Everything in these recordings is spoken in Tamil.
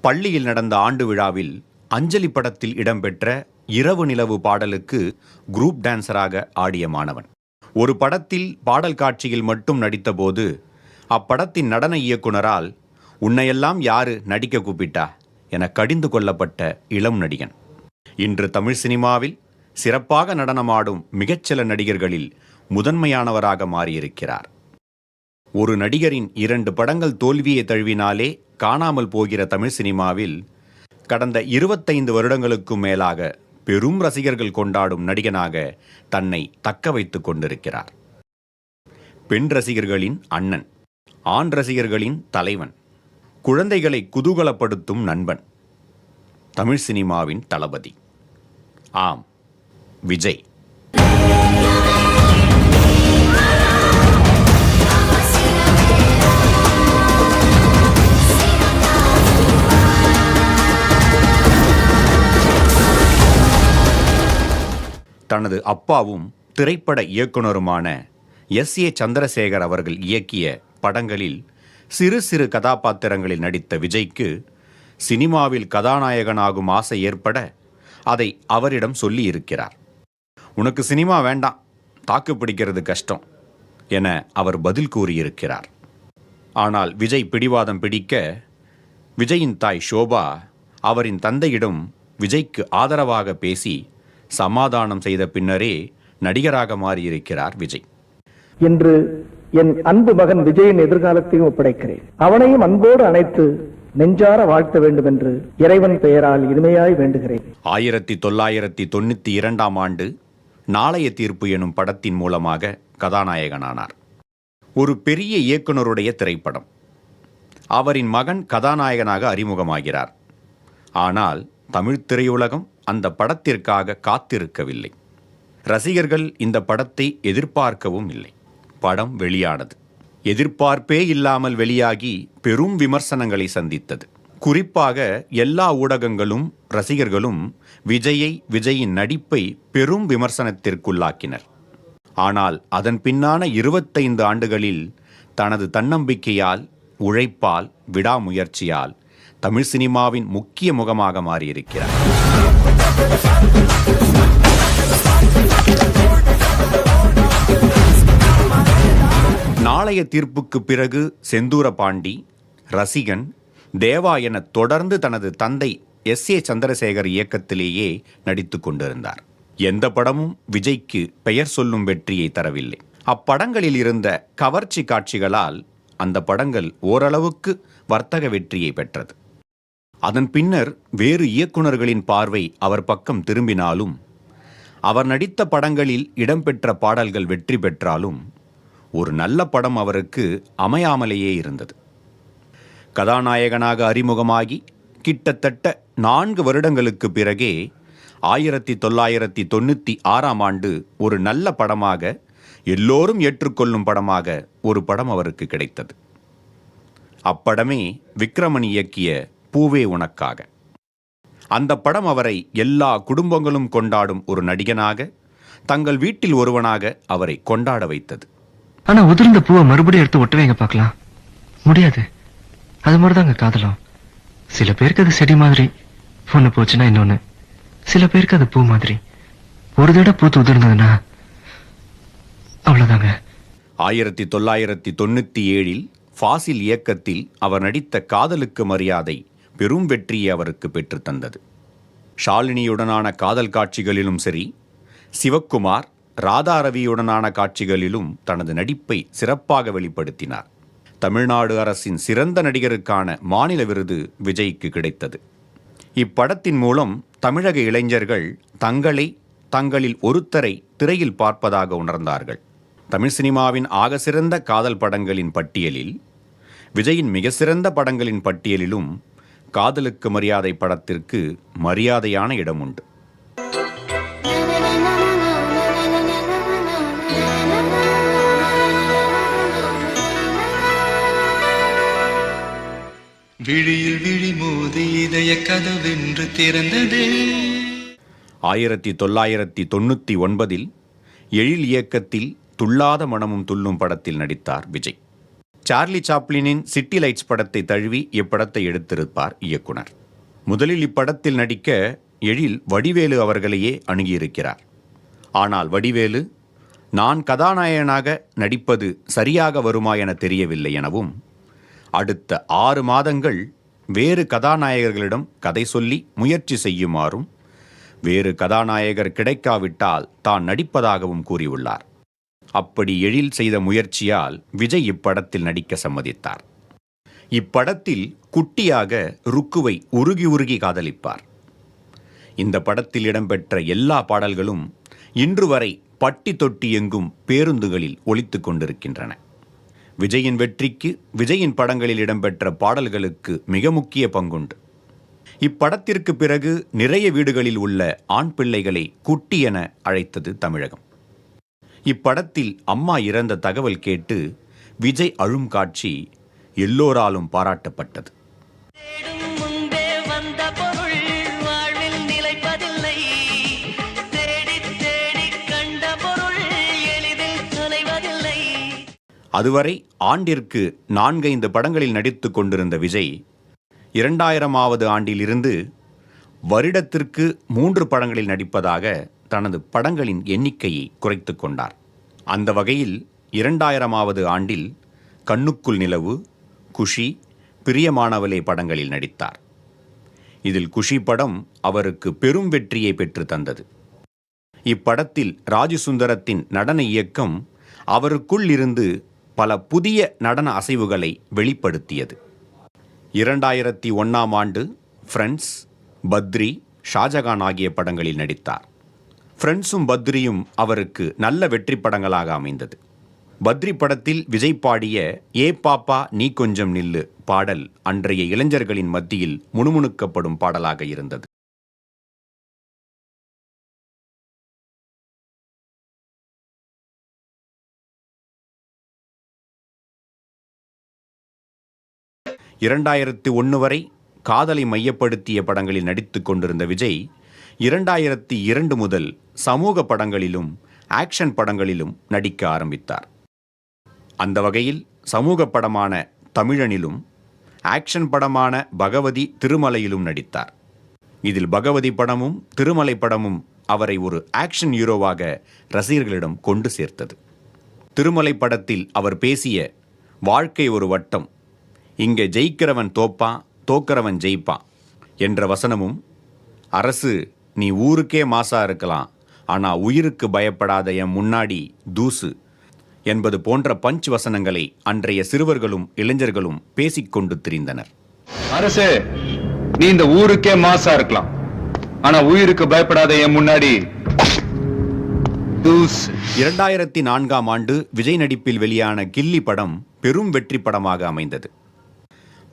பள்ளியில் நடந்த ஆண்டு விழாவில் அஞ்சலி படத்தில் இடம்பெற்ற இரவு நிலவு பாடலுக்கு குரூப் டான்சராக ஆடிய மாணவன். ஒரு படத்தில் பாடல் காட்சியில் மட்டும் நடித்தபோது அப்படத்தின் நடன இயக்குனரால் உன்னையெல்லாம் யாரு நடிக்க கூப்பிட்டா என கடிந்து கொள்ளப்பட்ட இளம் நடிகன். இன்று தமிழ் சினிமாவில் சிறப்பாக நடனமாடும் மிகச்சில நடிகர்களில் முதன்மையானவராக மாறியிருக்கிறார். ஒரு நடிகரின் 2 படங்கள் தோல்வியை தழுவினாலே காணாமல் போகிற தமிழ் சினிமாவில் கடந்த 25 வருடங்களுக்கும் மேலாக பெரும் ரசிகர்கள் கொண்டாடும் நடிகனாக தன்னை தக்க வைத்துக் கொண்டிருக்கிறார். பெண் ரசிகர்களின் அண்ணன், ஆண் ரசிகர்களின் தலைவன், குழந்தைகளை குதூகலப்படுத்தும் நண்பன், தமிழ் சினிமாவின் தளபதி. ஆம், விஜய். தனது அப்பாவும் திரைப்பட இயக்குனருமான S.A. சந்திரசேகர் அவர்கள் இயக்கிய படங்களில் சிறு சிறு கதாபாத்திரங்களில் நடித்த விஜய்க்கு சினிமாவில் கதாநாயகனாகும் ஆசை ஏற்பட அதை அவரிடம் சொல்லி இருக்கிறார். உனக்கு சினிமா வேண்டாம், தாக்கு பிடிக்கிறது கஷ்டம் என அவர் பதில் கூறியிருக்கிறார். ஆனால் விஜய் பிடிவாதம் பிடிக்க விஜயின் தாய் ஷோபா அவரின் தந்தையிடம் விஜய்க்கு ஆதரவாக பேசி சமாதானம் செய்த பின்னரே நடிகராக மாறியிருக்கிறார் விஜய். இன்று என் அன்பு மகன் விஜயின் எதிர்காலத்தையும் ஒப்படைக்கிறேன். அவனையும் அன்போடு அணைத்து நெஞ்சார வாழ்த்த வேண்டும் என்று இறைவன் பெயரால் இனிமையாய் வேண்டுகிறேன். 1992ஆம் ஆண்டு நாளைய தீர்ப்பு எனும் படத்தின் மூலமாக கதாநாயகனானார். ஒரு பெரிய இயக்குனருடைய திரைப்படம். அவரின் மகன் கதாநாயகனாக அறிமுகமாகிறார். ஆனால் தமிழ் திரையுலகம் அந்த படத்திற்காக காத்திருக்கவில்லை. ரசிகர்கள் இந்த படத்தை எதிர்பார்க்கவும் இல்லை. படம் வெளியானது. எதிர்பார்ப்பே இல்லாமல் வெளியாகி பெரும் விமர்சனங்களை சந்தித்தது. குறிப்பாக எல்லா ஊடகங்களும் ரசிகர்களும் விஜயின் நடிப்பை பெரும் விமர்சனத்திற்குள்ளாக்கினர். ஆனால் அதன் பின்னான 25 ஆண்டுகளில் தனது தன்னம்பிக்கையால், உழைப்பால், விடாமுயற்சியால் தமிழ் சினிமாவின் முக்கிய முகமாக மாறியிருக்கிறார். நாளைய தீர்ப்புக்கு பிறகு செந்தூர பாண்டி, ரசிகன், தேவா என தொடர்ந்து தனது தந்தை S.A. சந்திரசேகர் இயக்கத்திலேயே நடித்து கொண்டிருந்தார். எந்த படமும் விஜய்க்கு பெயர் சொல்லும் வெற்றியை தரவில்லை. அப்படங்களில் இருந்த கவர்ச்சி காட்சிகளால் அந்த படங்கள் ஓரளவுக்கு வர்த்தக வெற்றியை பெற்றது. அதன் பின்னர் வேறு இயக்குனர்களின் பார்வை அவர் பக்கம் திரும்பினாலும், அவர் நடித்த படங்களில் இடம்பெற்ற பாடல்கள் வெற்றி பெற்றாலும் ஒரு நல்ல படம் அவருக்கு அமையாமலேயே இருந்தது. கதாநாயகனாக அறிமுகமாகி கிட்டத்தட்ட 4 வருடங்களுக்கு பிறகே 1996ஆம் ஆண்டு ஒரு நல்ல படமாக, எல்லோரும் ஏற்றுக்கொள்ளும் படமாக ஒரு படம் அவருக்கு கிடைத்தது. அப்படமே விக்ரமன் இயக்கிய பூவே உனக்காக. அந்த படம் அவரை எல்லா குடும்பங்களும் கொண்டாடும் ஒரு நடிகனாக, தங்கள் வீட்டில் ஒருவனாக அவரை கொண்டாட வைத்தது. ஆனா உதிர்ந்த பூவை மறுபடியும் எடுத்து ஒட்டுவேங்க பார்க்கலாம், முடியாது. அது மாதிரிதாங்க காதலும். சில பேருக்கு அது செடி மாதிரி, ஒண்ணு போச்சுன்னா இன்னொன்னு. சில பேருக்கு அது பூ மாதிரி, ஒரு தடவை பூத்து உதிர்ந்ததுன்னா அவ்வளவுதாங்க. 1997இல் ஃபாசில் இயக்கத்தில் அவர் நடித்த காதலுக்கு மரியாதை பெரும் வெற்றியை அவருக்கு பெற்று தந்தது. ஷாலினியுடனான காதல் காட்சிகளிலும் சரி, சிவக்குமார், ராதா ரவியுடனான காட்சிகளிலும் தனது நடிப்பை சிறப்பாக வெளிப்படுத்தினார். தமிழ்நாடு அரசின் சிறந்த நடிகருக்கான மாநில விருது விஜய்க்கு கிடைத்தது. இப்படத்தின் மூலம் தமிழக இளைஞர்கள் தங்களில் ஒருத்தரை திரையில் பார்ப்பதாக உணர்ந்தார்கள். தமிழ் சினிமாவின் ஆக சிறந்த காதல் படங்களின் பட்டியலில், விஜயின் மிக சிறந்த படங்களின் பட்டியலிலும் காதலுக்கு மரியாதை படத்திற்கு மரியாதையான இடம் உண்டு. விழியில் விழி மோதி இதய கதவென்று திறந்தது. 1999இல் எழில் இயக்கத்தில் துள்ளாத மனமும் துள்ளும் படத்தில் நடித்தார் விஜய். சார்லி சாப்ளினின் சிட்டி லைட்ஸ் படத்தை தழுவி இப்படத்தை எடுத்திருப்பார் இயக்குனர். முதலில் இப்படத்தில் நடிக்க எழில் வடிவேலு அவர்களையே அணுகியிருக்கிறார். ஆனால் வடிவேலு, நான் கதாநாயகனாக நடிப்பது சரியாக வருமா என தெரியவில்லை எனவும், அடுத்த 6 மாதங்கள் வேறு கதாநாயகர்களிடம் கதை சொல்லி முயற்சி செய்யுமாறும், வேறு கதாநாயகர் கிடைக்காவிட்டால் தான் நடிப்பதாகவும் கூறியுள்ளார். அப்படி எழில் செய்த முயற்சியால் விஜய் இப்படத்தில் நடிக்க சம்மதித்தார். இப்படத்தில் குட்டியாக ருக்குவை உருகி உருகி காதலிப்பார். இந்த படத்தில் இடம்பெற்ற எல்லா பாடல்களும் இன்று வரை பட்டி தொட்டி எங்கும் பேருந்துகளில் ஒலித்துக் கொண்டிருக்கின்றன. விஜயின் வெற்றிக்கு விஜயின் படங்களில் இடம்பெற்ற பாடல்களுக்கு மிக முக்கிய பங்குண்டு. இப்படத்திற்கு பிறகு நிறைய வீடுகளில் உள்ள ஆண் பிள்ளைகளை குட்டி என அழைத்தது தமிழகம். இப்படத்தில் அம்மா இறந்த தகவல் கேட்டு விஜய் அழும் காட்சி எல்லோராலும் பாராட்டப்பட்டது. அதுவரை ஆண்டிற்கு 4-5 படங்களில் நடித்து கொண்டிருந்த விஜய் 2000ஆவது ஆண்டிலிருந்து வருடத்திற்கு 3 படங்களில் நடிப்பதாக தனது படங்களின் எண்ணிக்கையை குறைத்து கொண்டார். அந்த வகையில் 2000ஆவது ஆண்டில் கண்ணுக்குள் நிலவு, குஷி, பிரியமானவளே படங்களில் நடித்தார். இதில் குஷி படம் அவருக்கு பெரும் வெற்றியை பெற்று தந்தது. இப்படத்தில் ராஜு சுந்தரத்தின் நடன இயக்கம் அவருக்குள் இருந்து பல புதிய நடன அசைவுகளை வெளிப்படுத்தியது. 2001ஆம் ஆண்டு ஃப்ரெண்ட்ஸ், பத்ரி, ஷாஜகான் ஆகிய படங்களில் நடித்தார். ஃப்ரெண்ட்ஸும் பத்ரியும் அவருக்கு நல்ல வெற்றி படங்களாக அமைந்தது. பத்ரி படத்தில் விஜய் பாடிய ஏ பாப்பா நீ கொஞ்சம் நில்லு பாடல் அன்றைய இளைஞர்களின் மத்தியில் முணுமுணுக்கப்படும் பாடலாக இருந்தது. (2001 வரை காதலை மையப்படுத்திய படங்களில் நடித்து கொண்டிருந்த விஜய் 2002 முதல் சமூக படங்களிலும் ஆக்ஷன் படங்களிலும் நடிக்க ஆரம்பித்தார். அந்த வகையில் சமூக படமான தமிழனிலும் ஆக்ஷன் படமான பகவதி திருமலையிலும் நடித்தார். இதில் பகவதி படமும் திருமலை படமும் அவரை ஒரு ஆக்ஷன் ஹீரோவாக ரசிகர்களிடம் கொண்டு சேர்த்தது. திருமலை படத்தில் அவர் பேசிய வாழ்க்கை ஒரு வட்டம், இங்கே ஜெயிக்கிறவன் தோப்பான், தோக்கிறவன் ஜெயிப்பான் என்ற வசனமும், அரசு நீ ஊருக்கே மாசா இருக்கலாம், ஆனால் உயிருக்கு பயப்படாத என் முன்னாடி தூசு என்பது போன்ற பஞ்ச் வசனங்களை அன்றைய சிறுவர்களும் இளைஞர்களும் பேசிக்கொண்டு திரிந்தனர். அரசு நீ இந்த ஊருக்கே மாசா இருக்கலாம், ஆனா உயிருக்கு பயப்படாத என் முன்னாடி தூசு. 2004ஆம் ஆண்டு விஜய் நடிப்பில் வெளியான கில்லி படம் பெரும் வெற்றி படமாக அமைந்தது.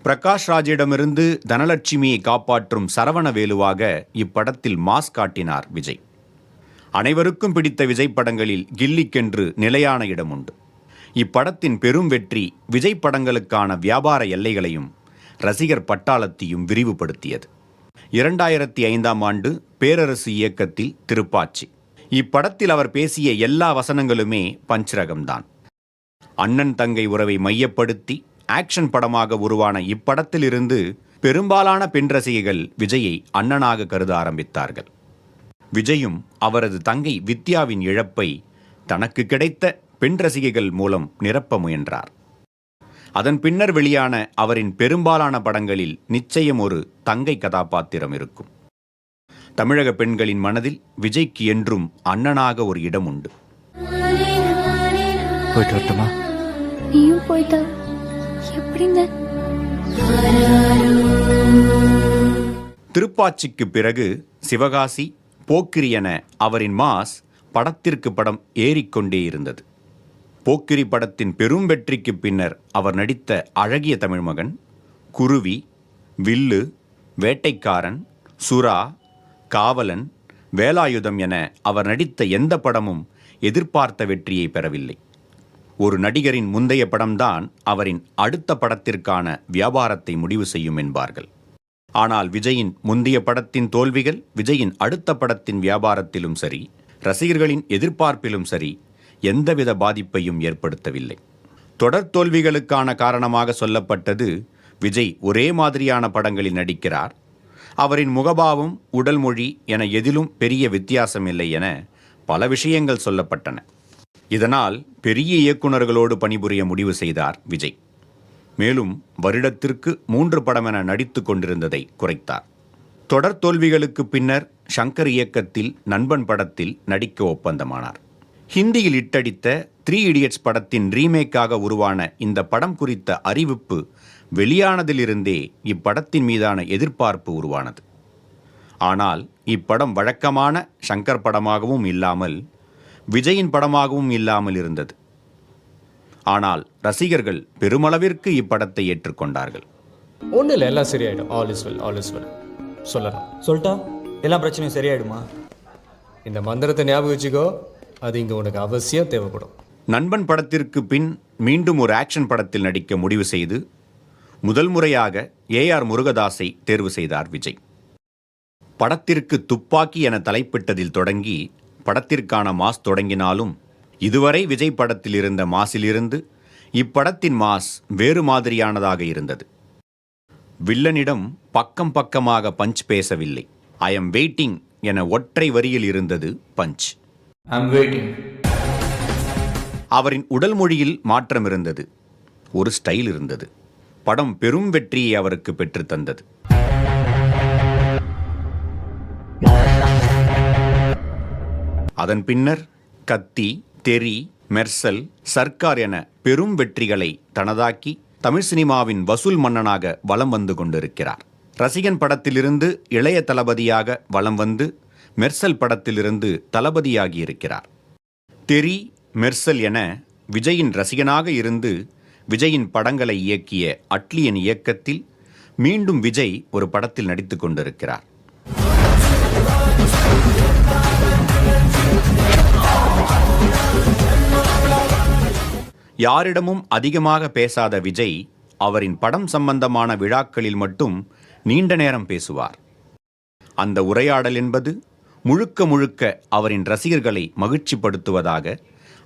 பிரகாஷ் ராஜிடமிருந்து தனலட்சுமியை காப்பாற்றும் சரவணவேலுவாக இப்படத்தில் மாஸ் காட்டினார் விஜய். அனைவருக்கும் பிடித்த விஜய் படங்களில் கில்லிக்கென்று நிலையான இடம் உண்டு. இப்படத்தின் பெரும் வெற்றி விஜய் படங்களுக்கான வியாபார எல்லைகளையும் ரசிகர் பட்டாளத்தையும் விரிவுபடுத்தியது. 2005ஆம் ஆண்டு பேரரசு இயக்கத்தில் திருப்பாச்சி. இப்படத்தில் அவர் பேசிய எல்லா வசனங்களுமே பஞ்ச் ரகம்தான். அண்ணன் தங்கை உறவை மையப்படுத்தி ஆக்ஷன் படமாக உருவான இப்படத்திலிருந்து பெரும்பாலான பெண் ரசிகைகள் விஜயை அண்ணனாக கருத ஆரம்பித்தார்கள். விஜயும் அவரது தங்கை வித்யாவின் இழப்பை தனக்கு கிடைத்த பெண் ரசிகைகள் மூலம் நிரப்ப முயன்றார். அதன் பின்னர் வெளியான அவரின் பெரும்பாலான படங்களில் நிச்சயம் ஒரு தங்கை கதாபாத்திரம் இருக்கும். தமிழக பெண்களின் மனதில் விஜய்க்கு என்றும் அண்ணனாக ஒரு இடம் உண்டு. போயிட்டு வரட்டுமா? நீயும் போயிட்டா எப்படிங்க? திருப்பாச்சிக்கு பிறகு சிவகாசி, போக்கிரி என அவரின் மாஸ் படத்திற்கு படம் ஏறிக்கொண்டே இருந்தது. போக்கிரி படத்தின் பெரும் வெற்றிக்கு பின்னர் அவர் நடித்த அழகிய தமிழ்மகன், குருவி, வில்லு, வேட்டைக்காரன், சுறா, காவலன், வேலாயுதம் என அவர் நடித்த எந்த படமும் எதிர்பார்த்த வெற்றியை பெறவில்லை. ஒரு நடிகரின் முந்தைய படம்தான் அவரின் அடுத்த படத்திற்கான வியாபாரத்தை முடிவு செய்யும் என்பார்கள். ஆனால் விஜயின் முந்தைய படத்தின் தோல்விகள் விஜயின் அடுத்த படத்தின் வியாபாரத்திலும் சரி, ரசிகர்களின் எதிர்பார்ப்பிலும் சரி, எந்தவித பாதிப்பையும் ஏற்படுத்தவில்லை. தொடர் தோல்விகளுக்கான காரணமாக சொல்லப்பட்டது விஜய் ஒரே மாதிரியான படங்களில் நடிக்கிறார், அவரின் முகபாவம், உடல் மொழி என எதிலும் பெரிய வித்தியாசம் இல்லை என பல விஷயங்கள் சொல்லப்பட்டன. இதனால் பெரிய இயக்குநர்களோடு பணிபுரிய முடிவு செய்தார் விஜய். மேலும் வருடத்திற்கு 3 படம் என நடித்து கொண்டிருந்ததை குறைத்தார். தொடர் தோல்விகளுக்கு பின்னர் ஷங்கர் இயக்கத்தில் நண்பன் படத்தில் நடிக்க ஒப்பந்தமானார். ஹிந்தியில் இட்டடித்த 3 இடியட்ஸ் படத்தின் ரீமேக்காக உருவான இந்த படம் குறித்த அறிவிப்பு வெளியானதிலிருந்தே இப்படத்தின் மீதான எதிர்பார்ப்பு உருவானது. ஆனால் இப்படம் வழக்கமான ஷங்கர் படமாகவும் இல்லாமல் விஜயின் படமாகவும் இல்லாமல் இருந்தது. ஆனால் ரசிகர்கள் பெருமளவிற்கு இப்படத்தை ஏற்றுக்கொண்டார்கள். ஒன்றும் இல்லை, எல்லாம் சரியாயிடும். All is well, all is well சொல்லலாம். சொல்லிட்டா எல்லா பிரச்சனையும் சரியாயிடுமா? இந்த மந்திரத்தை ஞாபகம் வச்சுக்கோ, அது இங்கே உனக்கு அவசியம் தேவைப்படும். நண்பன் படத்திற்கு பின் மீண்டும் ஒரு ஆக்ஷன் படத்தில் நடிக்க முடிவு செய்து முதல் முறையாக ஏஆர் முருகதாஸை தேர்வு செய்தார் விஜய். படத்திற்கு துப்பாக்கி என தலைப்பிட்டதில் தொடங்கி படத்திற்கான மாஸ் தொடங்கினாலும் இதுவரை விஜய் படத்தில் இருந்த மாஸிலிருந்து இப்படத்தின் மாஸ் வேறு மாதிரியானதாக இருந்தது. வில்லனிடம் பக்கம் பக்கமாக பஞ்ச் பேசவில்லை. ஐ எம் வெயிட்டிங் என ஒற்றை வரியில் இருந்தது பஞ்ச். அவரின் உடல் மொழியில் மாற்றம் இருந்தது, ஒரு ஸ்டைல் இருந்தது. படம் பெரும் வெற்றியை அவருக்கு பெற்று தந்தது. அதன் பின்னர் கத்தி, தெறி, மெர்சல், சர்க்கார் என பெரும் வெற்றிகளை தனதாக்கி தமிழ் சினிமாவின் வசூல் மன்னனாக வலம் வந்து கொண்டிருக்கிறார். ரசிகன் படத்திலிருந்து இளைய தளபதியாக வலம் வந்து மெர்சல் படத்திலிருந்து தளபதியாகி இருக்கிறார். தெறி, மெர்சல் என விஜயின் ரசிகனாக இருந்து விஜயின் படங்களை இயக்கிய அட்லியின் இயக்கத்தில் மீண்டும் விஜய் ஒரு படத்தில் நடித்துக் கொண்டிருக்கிறார். யாரிடமும் அதிகமாக பேசாத விஜய் அவரின் படம் சம்பந்தமான விழாக்களில் மட்டும் நீண்ட நேரம் பேசுவார். அந்த உரையாடல் என்பது முழுக்க முழுக்க அவரின் ரசிகர்களை மகிழ்ச்சிப்படுத்துவதாக,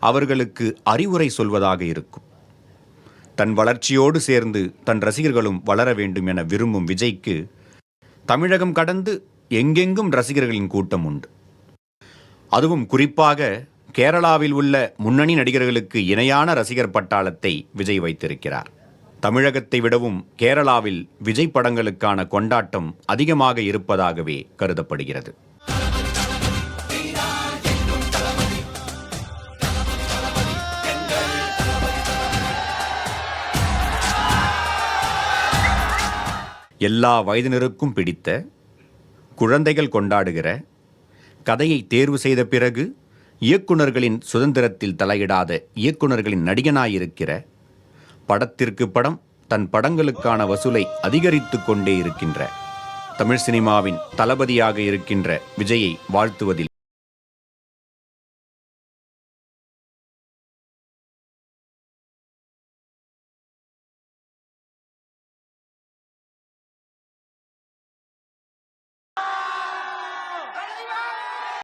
அவர்களுக்கு அறிவுரை சொல்வதாக இருக்கும். தன் வளர்ச்சியோடு சேர்ந்து தன் ரசிகர்களும் வளர வேண்டும் என விரும்பும் விஜய்க்கு தமிழகம் கடந்து எங்கெங்கும் ரசிகர்களின் கூட்டம் உண்டு. அதுவும் குறிப்பாக கேரளாவில் உள்ள முன்னணி நடிகர்களுக்கு இணையான ரசிகர் பட்டாளத்தை விஜய் வைத்திருக்கிறார். தமிழகத்தை விடவும் கேரளாவில் விஜய் படங்களுக்கான கொண்டாட்டம் அதிகமாக இருப்பதாகவே கருதப்படுகிறது. எல்லா வயதினருக்கும் பிடித்த, குழந்தைகள் கொண்டாடுகிற, கதையை தேர்வு செய்த பிறகு இயக்குனர்களின் சுதந்திரத்தில் தலையிடாத இயக்குனர்களின் நடிகனாயிருக்கிற, படத்திற்கு படம் தன் படங்களுக்கான வசூலை அதிகரித்து கொண்டே இருக்கின்ற தமிழ் சினிமாவின் தளபதியாக இருக்கின்ற விஜயை வாழ்த்துவதில்